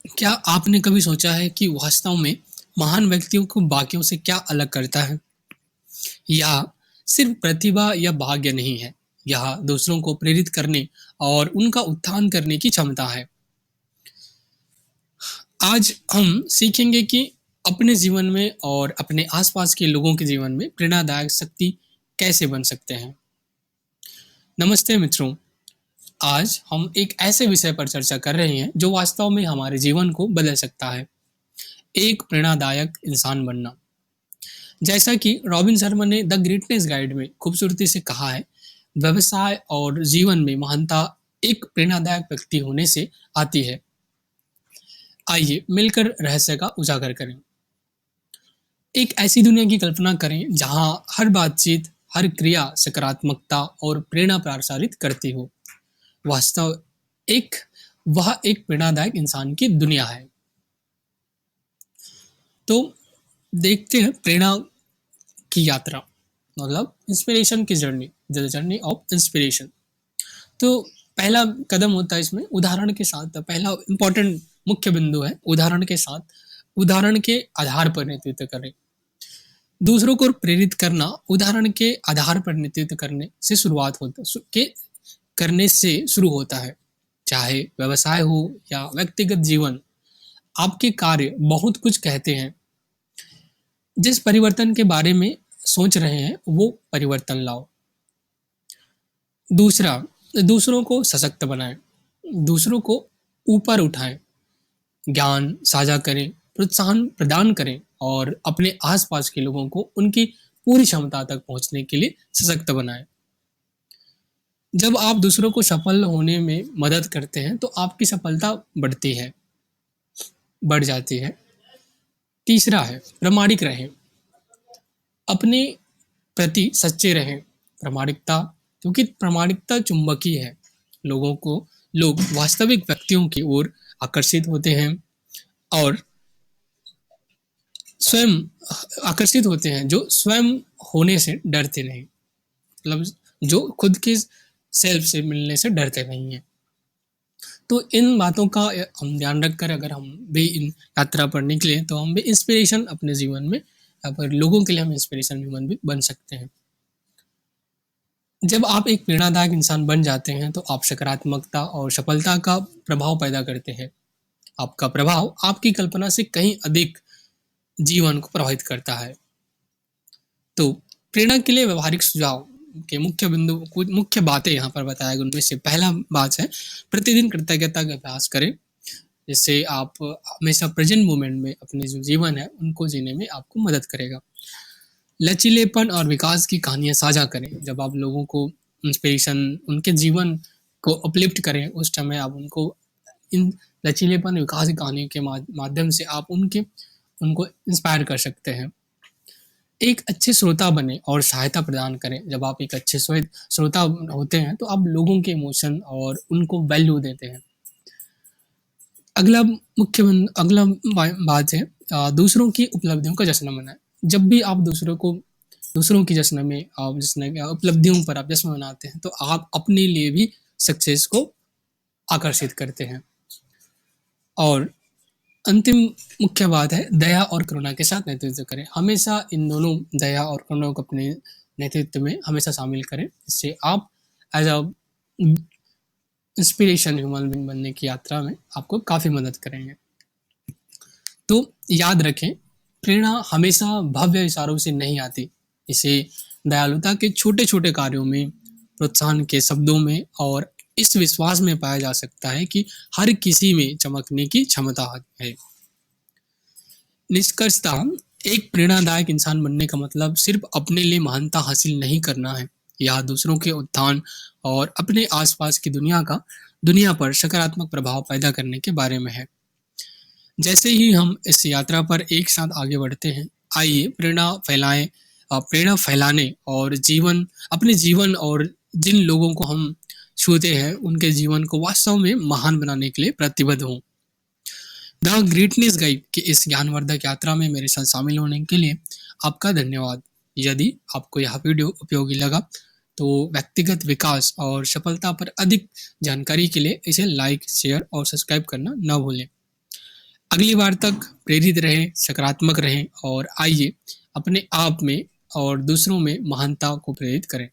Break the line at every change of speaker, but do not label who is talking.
क्या आपने कभी सोचा है कि वास्तव में महान व्यक्तियों को बाकियों से क्या अलग करता है? या सिर्फ प्रतिभा या भाग्य नहीं है, यह दूसरों को प्रेरित करने और उनका उत्थान करने की क्षमता है। आज हम सीखेंगे कि अपने जीवन में और अपने आसपास के लोगों के जीवन में प्रेरणादायक शक्ति कैसे बन सकते हैं। नमस्ते मित्रों, आज हम एक ऐसे विषय पर चर्चा कर रहे हैं जो वास्तव में हमारे जीवन को बदल सकता है। एक प्रेरणादायक इंसान बनना। जैसा कि रॉबिन शर्मा ने द ग्रेटनेस गाइड में खूबसूरती से कहा है, व्यवसाय और जीवन में महानता एक प्रेरणादायक व्यक्ति होने से आती है। आइए मिलकर रहस्य का उजागर करें। एक ऐसी दुनिया की कल्पना करें जहां हर बातचीत, हर क्रिया सकारात्मकता और प्रेरणा प्रसारित करती हो। वास्तव एक वह एक प्रेरणादायक इंसान की दुनिया है। तो देखते हैं प्रेरणा की यात्रा, मतलब इंस्पिरेशन की journey, the journey of inspiration. तो पहला कदम होता है इसमें उदाहरण के साथ, पहला इंपॉर्टेंट मुख्य बिंदु है उदाहरण के साथ, उदाहरण के आधार पर नेतृत्व करें। दूसरों को प्रेरित करना उदाहरण के आधार पर नेतृत्व करने से करने से शुरू होता है। चाहे व्यवसाय हो या व्यक्तिगत जीवन, आपके कार्य बहुत कुछ कहते हैं। जिस परिवर्तन के बारे में सोच रहे हैं वो परिवर्तन लाओ। दूसरा, दूसरों को सशक्त बनाएं, दूसरों को ऊपर उठाएं, ज्ञान साझा करें, प्रोत्साहन प्रदान करें और अपने आसपास के लोगों को उनकी पूरी क्षमता तक पहुंचने के लिए सशक्त बनाएं। जब आप दूसरों को सफल होने में मदद करते हैं तो आपकी सफलता बढ़ जाती है। तीसरा है प्रामाणिक रहें, अपने प्रति सच्चे रहें। प्रामाणिकता, क्योंकि प्रामाणिकता चुंबकीय है। लोग वास्तविक व्यक्तियों की ओर आकर्षित होते हैं और स्वयं आकर्षित होते हैं जो स्वयं होने से डरते नहीं, मतलब जो खुद के सेल्फ से मिलने से डरते नहीं हैं। तो इन बातों का हम ध्यान रखकर अगर हम भी इन यात्रा पर निकले तो हम भी इंस्पिरेशन अपने जीवन में, पर लोगों के लिए हम इंस्पिरेशन ह्यूमन भी बन सकते हैं। जब आप एक प्रेरणादायक इंसान बन जाते हैं तो आप सकारात्मकता और सफलता का प्रभाव पैदा करते हैं। आपका प्रभाव आपकी कल्पना से कहीं अधिक जीवन को प्रभावित करता है। तो प्रेरणा के लिए व्यवहारिक सुझाव के मुख्य बिंदु, कुछ मुख्य बातें यहाँ पर बताया गया। उनमें से पहला बात है प्रतिदिन कृतज्ञता का अभ्यास करें, जिससे आप हमेशा प्रेजेंट मोमेंट में अपने जो जीवन है उनको जीने में आपको मदद करेगा। लचीलेपन और विकास की कहानियां साझा करें। जब आप लोगों को इंस्पिरेशन, उनके जीवन को अपलिफ्ट करें, उस समय आप उनको इन लचीलेपन और विकास की कहानी के माध्यम से आप उनको इंस्पायर कर सकते हैं। एक अच्छे श्रोता बने और सहायता प्रदान करें। जब आप एक अच्छे श्रोता होते हैं तो आप लोगों के इमोशन और उनको वैल्यू देते हैं। अगला बात है दूसरों की उपलब्धियों का जश्न मनाएं। जब भी आप दूसरों की जश्न में उपलब्धियों पर आप जश्न मनाते हैं तो आप अपने लिए भी सक्सेस को आकर्षित करते हैं। और अंतिम मुख्य बात है दया और करुणा के साथ नेतृत्व करें। हमेशा इन दोनों, दया और करुणा को अपने नेतृत्व में हमेशा शामिल करें। इससे आप as a inspiration human being बनने की यात्रा में आपको काफ़ी मदद करेंगे। तो याद रखें, प्रेरणा हमेशा भव्य इशारों से नहीं आती। इसे दयालुता के छोटे छोटे कार्यों में, प्रोत्साहन के शब्दों में और इस विश्वास में पाया जा सकता है कि हर किसी में चमकने की क्षमता है। निष्कर्षतः एक प्रेरणादायक इंसान बनने का मतलब सिर्फ अपने लिए महानता हासिल नहीं करना है, यह दूसरों के उत्थान और अपने आसपास की दुनिया पर सकारात्मक प्रभाव पैदा करने के बारे में है। जैसे ही हम इस यात्रा पर एक साथ आगे बढ़ते हैं, आइए प्रेरणा फैलाने और अपने जीवन और जिन लोगों को हम छूते हैं उनके जीवन को वास्तव में महान बनाने के लिए प्रतिबद्ध हों। द ग्रेटनेस गाइड की इस ज्ञानवर्धक यात्रा में मेरे साथ शामिल होने के लिए आपका धन्यवाद। यदि आपको यह वीडियो उपयोगी लगा तो व्यक्तिगत विकास और सफलता पर अधिक जानकारी के लिए इसे लाइक, शेयर और सब्सक्राइब करना न भूलें। अगली बार तक प्रेरित रहें, सकारात्मक रहें और आइए अपने आप में और दूसरों में महानता को प्रेरित करें।